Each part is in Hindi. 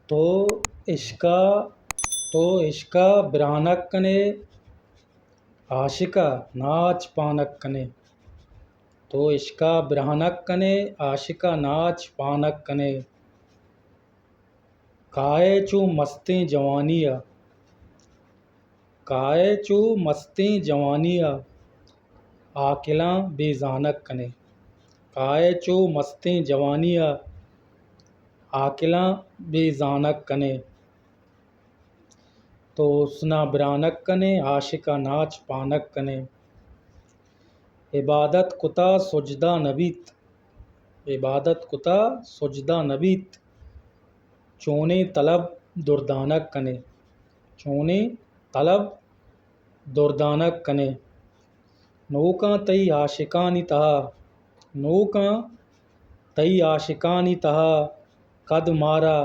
तो इश्का तो इश्का बिरानक कने आशिका नाच पानक कने। तो इश्का बिरानक कने आशिका नाच पानक कने। काए चू मस्ती जवानिया काए चू मस्ती जवानिया आकिलां बेजानक कने। काए चू मस्ती जवानिया आकिलां बेजानक कने। तो उसना बिरानक कने आशिका नाच पानक कने। इबादत कुता सुजदा नबीत इबादत कुता सुजदा नबीत चोने तलब दुर्दानक कने। चोने तलब दुर्दानक कने। नौका तई आशिकानी तहा नौका तई आशिकानी तहा कद मारा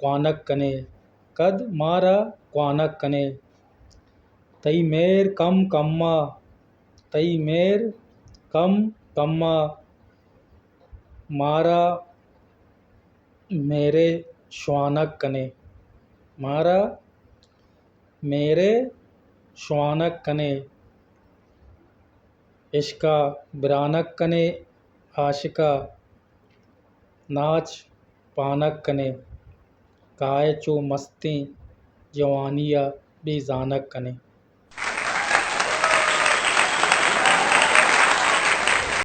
क्वानक कने। कद मारा क्वानक कने। तई मेर कम कम्मा तई मेर कम कम्मा मारा मेरे श्वानक कने। मारा मेरे श्वानक कने। इश्का बिरानक कने आशिका नाच पानक कने। काए चो मस्ती जवानिया बेजानक कने।